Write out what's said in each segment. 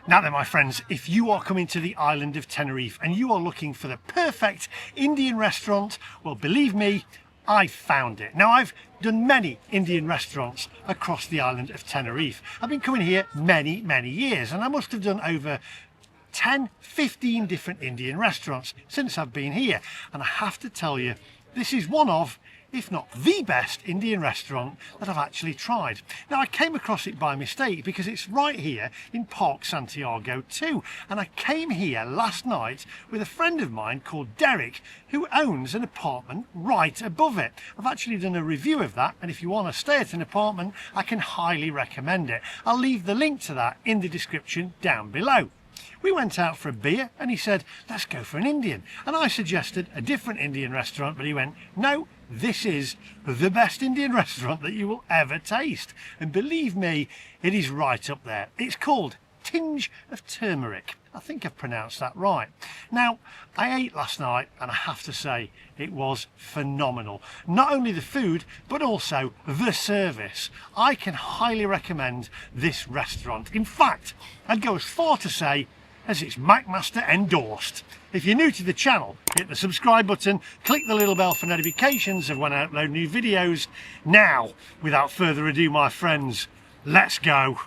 Now then, my friends, if you are coming to the island of Tenerife and you are looking for the perfect Indian restaurant, well, believe me, I found it. Now, I've done many Indian restaurants across the island of Tenerife. I've been coming here many years, and I must have done over 10, 15 different Indian restaurants since I've been here. And I have to tell you, this is one of, if not the best Indian restaurant that I've actually tried. Now, I came across it by mistake because it's right here in Park Santiago 2, and I came here last night with a friend of mine called Derek, who owns an apartment right above it. I've actually done a review of that, and if you want to stay at an apartment, I can highly recommend it. I'll leave the link to that in the description down below. We went out for a beer and he said, let's go for an Indian. And I suggested a different Indian restaurant, but he went, no, this is the best Indian restaurant that you will ever taste. And believe me, it is right up there. It's called Tinge of Turmeric. I think I've pronounced that right. Now, I ate last night and I have to say it was phenomenal. Not only the food, but also the service. I can highly recommend this restaurant. In fact, I'd go as far to say as it's McMaster endorsed. If you're new to the channel, hit the subscribe button, click the little bell for notifications of when I upload new videos. Now, without further ado, my friends, let's go.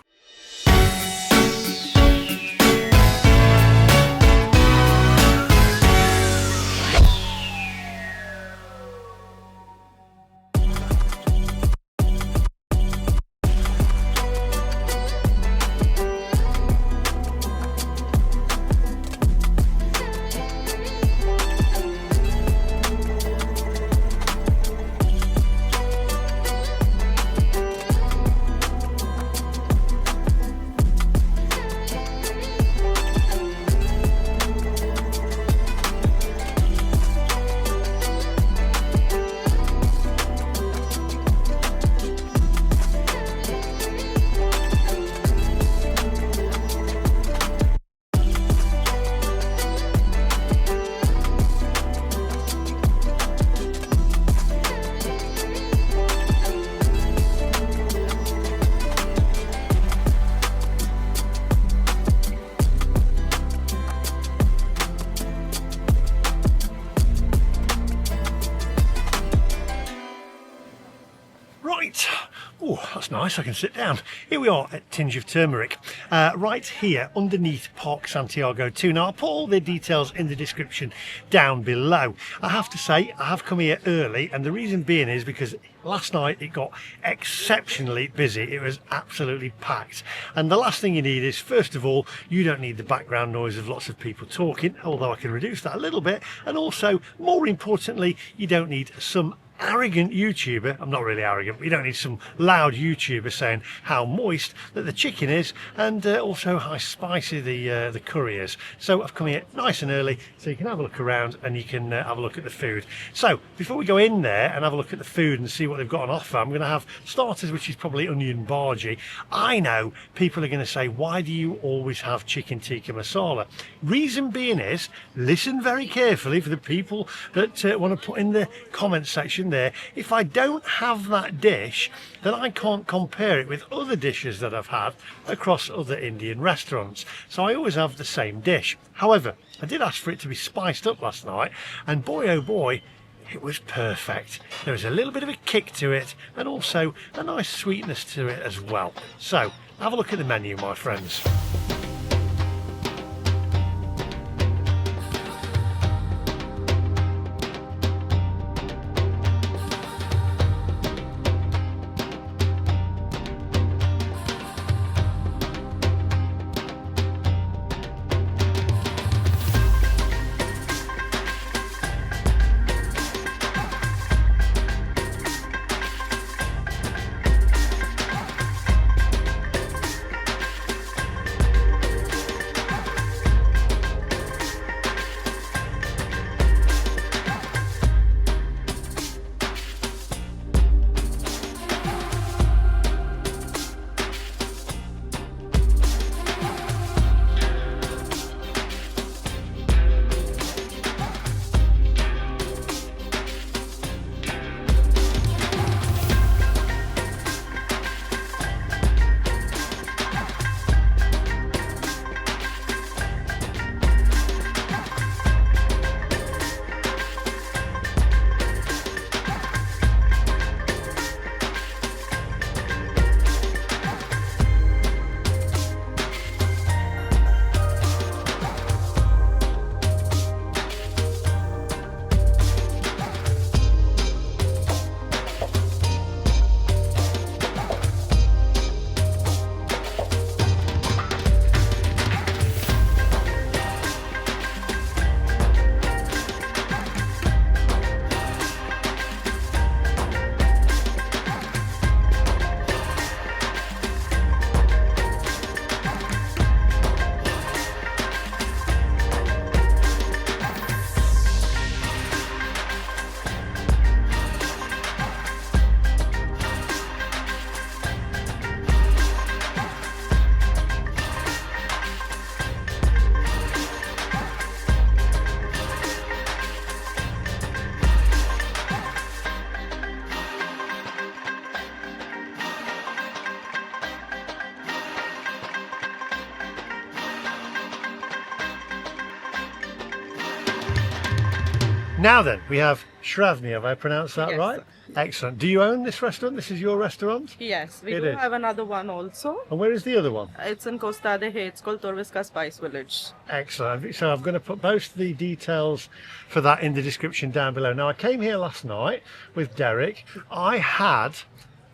Right, oh, that's nice, I can sit down. Here we are at Tinge of Turmeric, right here underneath Park Santiago 2. Now, I'll put all the details in the description down below. I have to say, I have come here early, and the reason being is because last night it got exceptionally busy. It was absolutely packed. And the last thing you need is, first of all, you don't need the background noise of lots of people talking, although I can reduce that a little bit. And also, more importantly, you don't need some arrogant YouTuber, I'm not really arrogant, but you don't need some loud YouTuber saying how moist that the chicken is, and also how spicy the curry is. So I've come here nice and early so you can have a look around and you can have a look at the food. So before we go in there and have a look at the food and see what they've got on offer, I'm going to have starters, which is probably onion bhaji. I know people are going to say, why do you always have chicken tikka masala? Reason being is, listen very carefully for the people that want to put in the comment section there, if I don't have that dish, then I can't compare it with other dishes that I've had across other Indian restaurants. So I always have the same dish. However, I did ask for it to be spiced up last night, and boy oh boy, it was perfect. There was a little bit of a kick to it and also a nice sweetness to it as well. So have a look at the menu, my friends. Now then, we have Shravani, have I pronounced that Yes, right? sir. Excellent. Do you own this restaurant? This is your restaurant? Yes, we It do is. have another one also. And where is the other one? It's in Costa de Hey. It's called Torvisca Spice Village. Excellent. So I'm going to put both the details for that in the description down below. Now, I came here last night with Derek. I had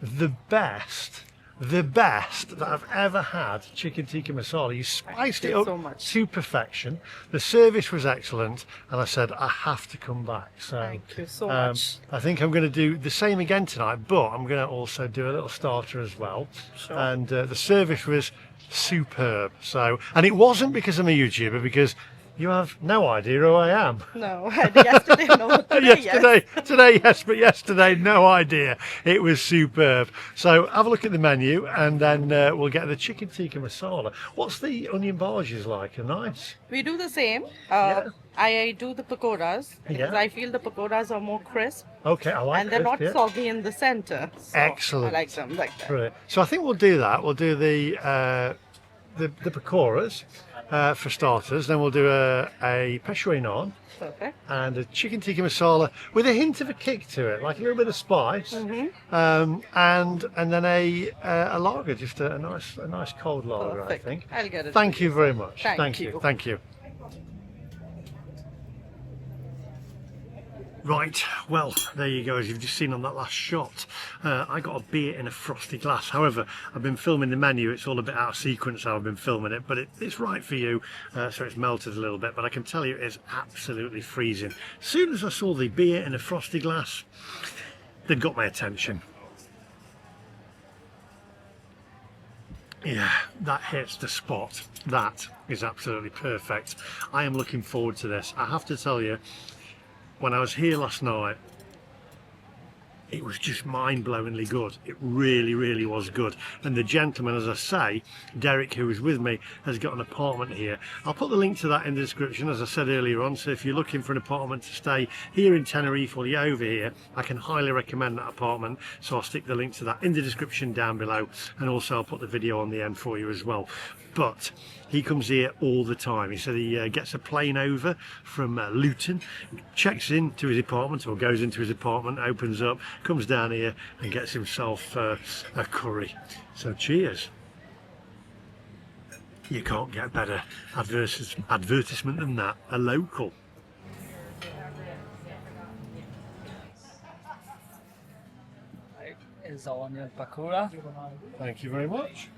the best that I've ever had chicken tikka masala. You spiced Thank it you up so much. to perfection. The service was excellent, and I said I have to come back. So Thank you so much. I think I'm going to do the same again tonight, but I'm going to also do a little starter as well. Sure. And the service was superb. So, and it wasn't because I'm a YouTuber, because you have no idea who I am. No, yesterday, no. Today, Today, yes, but yesterday, no idea. It was superb. So have a look at the menu, and then we'll get the chicken tikka masala. What's the onion barges like? Are nice? We do the same. Yeah. I do the pakoras because Yeah. I feel the pakoras are more crisp Okay, I like and they're not crisp, yeah. soggy in the center. So Excellent. I like them like that. Brilliant. So I think we'll do that. We'll do the pakoras for starters. Then we'll do a peshwari naan Perfect. and a chicken tikka masala with a hint of a kick to it, like a little bit of spice, and then a lager, just a nice cold lager. Perfect. I think. I'll get it. Thank you very much. Thank you. Thank you. Right, well, there you go, as you've just seen on that last shot. I got a beer in a frosty glass. However, I've been filming the menu. It's all a bit out of sequence how I've been filming it, but it's right for you, so it's melted a little bit. But I can tell you it's absolutely freezing. As soon as I saw the beer in a frosty glass, they'd got my attention. Yeah, that hits the spot. That is absolutely perfect. I am looking forward to this. I have to tell you, when I was here last night, it was just mind-blowingly good. It really was good. And the gentleman, as I say, Derek, who was with me, has got an apartment here. I'll put the link to that in the description, as I said earlier on. So if you're looking for an apartment to stay here in Tenerife or you're over here, I can highly recommend that apartment. So I'll stick the link to that in the description down below, and also I'll put the video on the end for you as well. But he comes here all the time. He said he gets a plane over from Luton, checks into his apartment, or goes into his apartment, opens up, comes down here and gets himself a curry. So cheers. You can't get better advertisement than that. A local. Is our onion pakora. Thank you very much.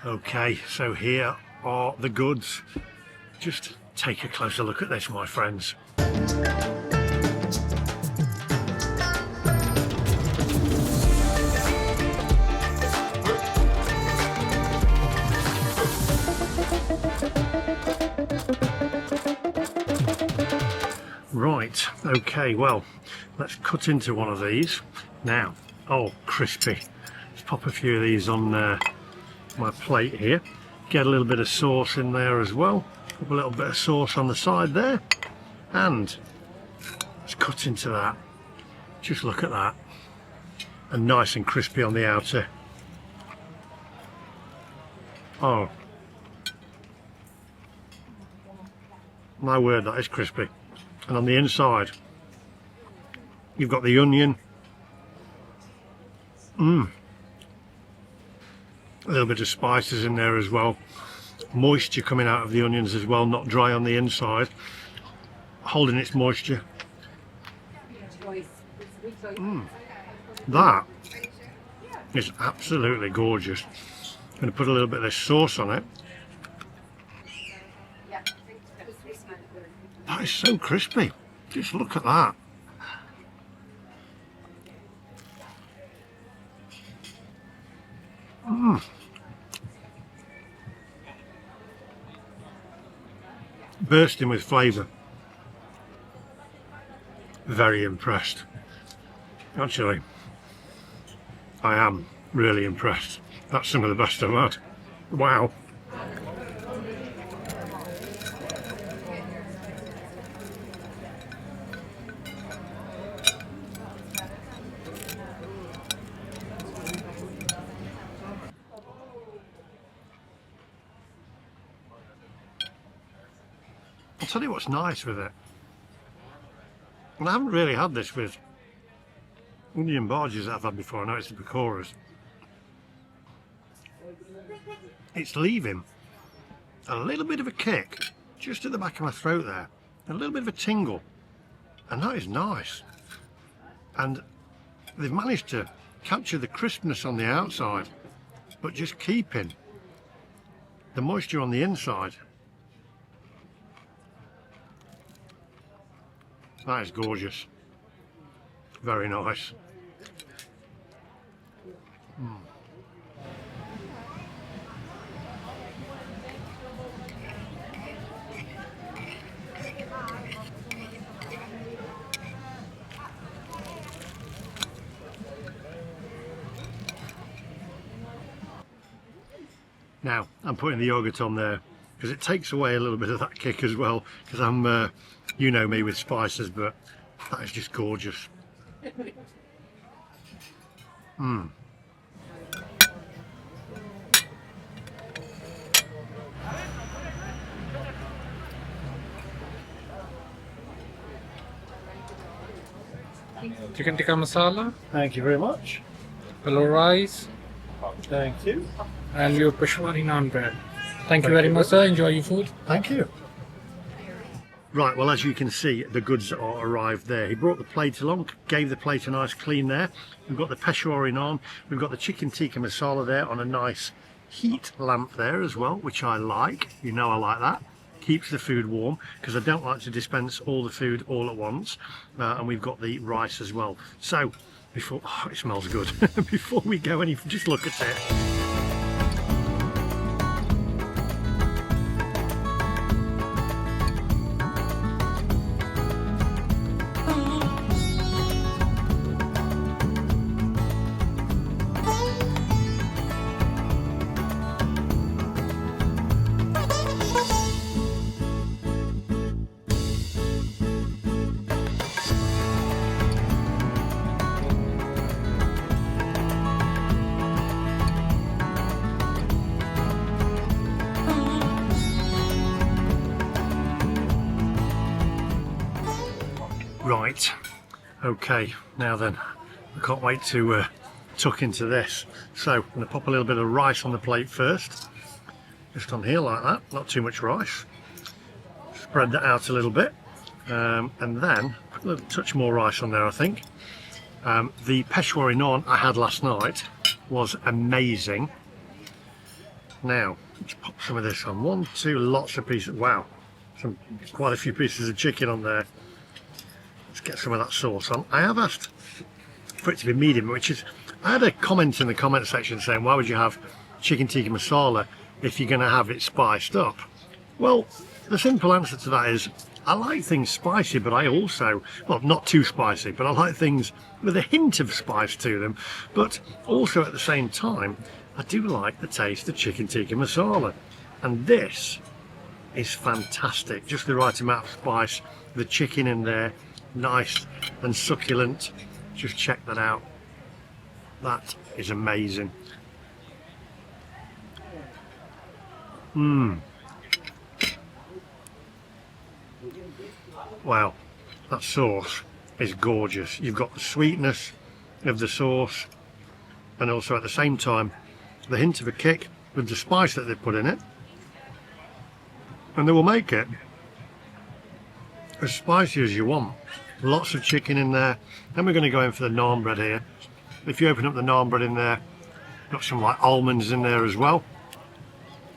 Okay, so here are the goods. Just take a closer look at this, my friends. Right, okay, well, let's cut into one of these. Now, oh, crispy. Let's pop a few of these on my plate here. Get a little bit of sauce in there as well. Put a little bit of sauce on the side there. And let's cut into that. Just look at that. And nice and crispy on the outer. Oh. My word, that is crispy. And on the inside, you've got the onion. A little bit of spices in there as well. Moisture coming out of the onions as well, not dry on the inside. Holding its moisture. That is absolutely gorgeous. I'm going to put a little bit of this sauce on it. That is so crispy. Just look at that. Bursting with flavour. Very impressed. Actually, I am really impressed. That's some of the best I've had. Wow. tell you what's nice with it. And I haven't really had this with Indian barges that I've had before. I know it's the pakoras. It's leaving a little bit of a kick just at the back of my throat there. A little bit of a tingle. And that is nice. And they've managed to capture the crispness on the outside, but just keeping the moisture on the inside. That is gorgeous. Very nice. Now, I'm putting the yogurt on there because it takes away a little bit of that kick as well, because I'm, you know me with spices, but that is just gorgeous. Chicken tikka masala, Thank you very much. hello rice, Thank you. and your Peshwari naan bread. Thank you very much, sir. Enjoy your food. Thank you. Right, well, as you can see, the goods are arrived there. He brought the plate along, gave the plate a nice clean there. We've got the Peshwari naan, we've got the chicken tikka masala there on a nice heat lamp there as well, which I like. You know I like that. Keeps the food warm, because I don't like to dispense all the food all at once. And we've got the rice as well. So, before, oh, it smells good. Before we go any, just look at it. Right, okay, now then, I can't wait to tuck into this. So I'm going to pop a little bit of rice on the plate first, just on here like that, not too much rice. Spread that out a little bit, and then put a little touch more rice on there, I think. The Peshwari naan I had last night was amazing. Now, let's pop some of this on. 1, 2, lots of pieces, wow, quite a few pieces of chicken on there. Let's get some of that sauce on. I have asked for it to be medium, which is, I had a comment in the comment section saying, why would you have chicken tikka masala if you're going to have it spiced up? Well, the simple answer to that is, I like things spicy, but I also, well, not too spicy, but I like things with a hint of spice to them. But also at the same time, I do like the taste of chicken tikka masala. And this is fantastic. Just the right amount of spice, the chicken in there, nice and succulent. Just check that out. That is amazing. Wow, that sauce is gorgeous. You've got the sweetness of the sauce, and also at the same time the hint of a kick with the spice that they put in it, and they will make it as spicy as you want. Lots of chicken in there. Then we're going to go in for the naan bread here. If you open up the naan bread in there, got some like almonds in there as well.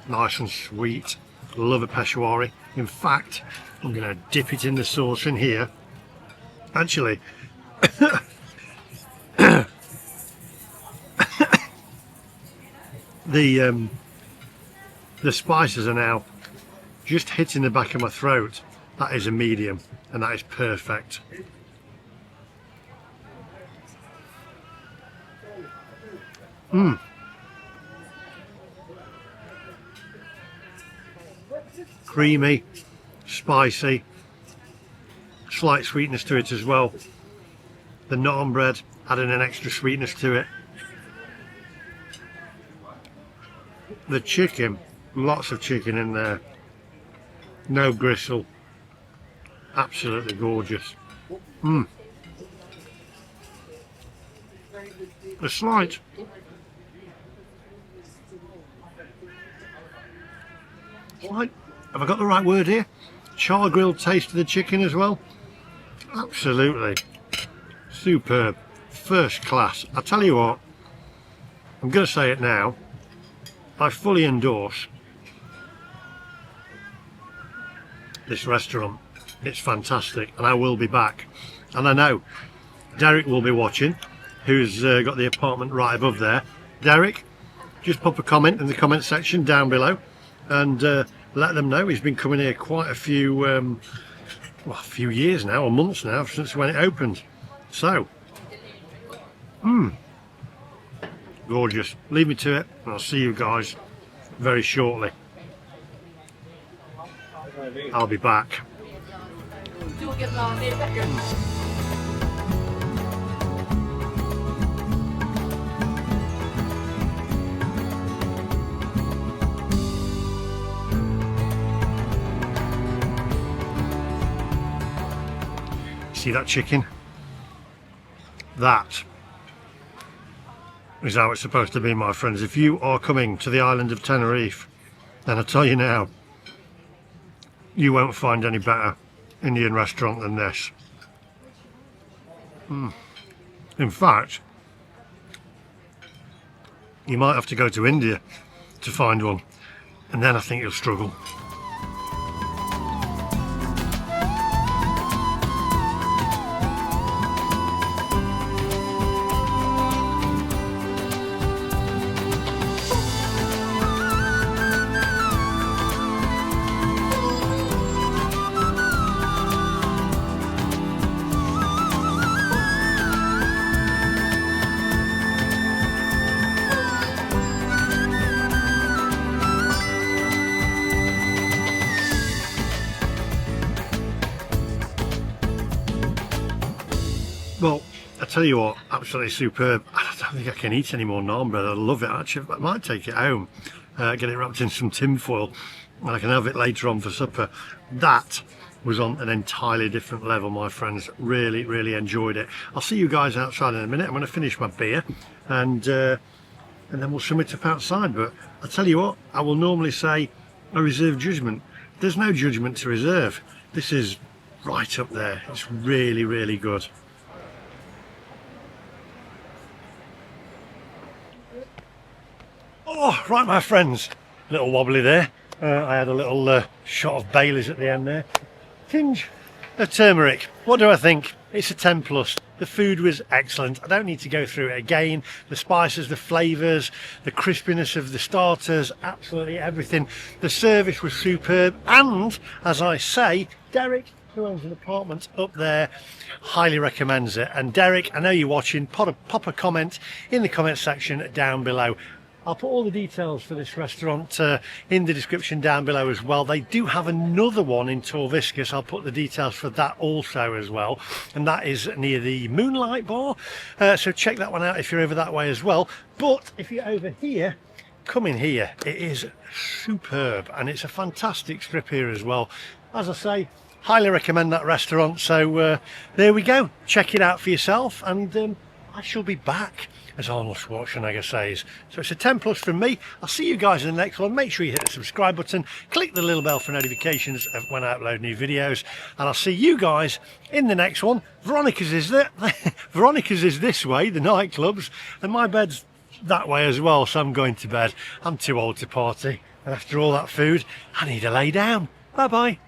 Nice and sweet. Love a Peshwari. In fact, I'm going to dip it in the sauce in here. Actually, the spices are now just hitting the back of my throat. That is a medium, and that is perfect. Creamy, spicy, slight sweetness to it as well. The naan bread adding an extra sweetness to it. The chicken, lots of chicken in there. No gristle, Absolutely gorgeous. A slight have I got the right word here? Char grilled taste of the chicken as well. Absolutely superb, first class. I tell you what, I'm going to say it now, I fully endorse this restaurant. It's fantastic and I will be back, and I know Derek will be watching, who's got the apartment right above there. Derek, just pop a comment in the comment section down below and let them know. He's been coming here quite a few years now, or months now, since when it opened. So gorgeous. Leave me to it and I'll see you guys very shortly. I'll be back. See that chicken? That is how it's supposed to be, my friends. If you are coming to the island of Tenerife, then I tell you now, you won't find any better Indian restaurant than this. In fact, you might have to go to India to find one, and then I think you'll struggle. Well, I tell you what, absolutely superb. I don't think I can eat any more naan bread. I love it actually. I might take it home, get it wrapped in some tin foil, and I can have it later on for supper. That was on an entirely different level, my friends. Really, really enjoyed it. I'll see you guys outside in a minute. I'm going to finish my beer and then we'll sum it up outside. But I tell you what, I will normally say a reserved judgment. There's no judgment to reserve. This is right up there. It's really, really good. Oh, right, my friends, a little wobbly there. I had a little shot of Bailey's at the end there. Tinge of turmeric. What do I think? It's a 10 plus. The food was excellent. I don't need to go through it again. The spices, the flavours, the crispiness of the starters, absolutely everything. The service was superb. And, as I say, Derek, who owns an apartment up there, highly recommends it. And Derek, I know you're watching, pop a comment in the comment section down below. I'll put all the details for this restaurant in the description down below as well. They do have another one in Torviscus. I'll put the details for that also as well. And that is near the Moonlight Bar. So check that one out if you're over that way as well. But if you're over here, come in here. It is superb and it's a fantastic strip here as well. As I say, highly recommend that restaurant. So there we go. Check it out for yourself and I shall be back, as Arnold Schwarzenegger says. So it's a 10 plus from me. I'll see you guys in the next one. Make sure you hit the subscribe button, click the little bell for notifications of when I upload new videos, and I'll see you guys in the next one. Veronica's is there. Veronica's is this way, the nightclubs, and my bed's that way as well, so I'm going to bed. I'm too old to party, and after all that food, I need to lay down. Bye bye.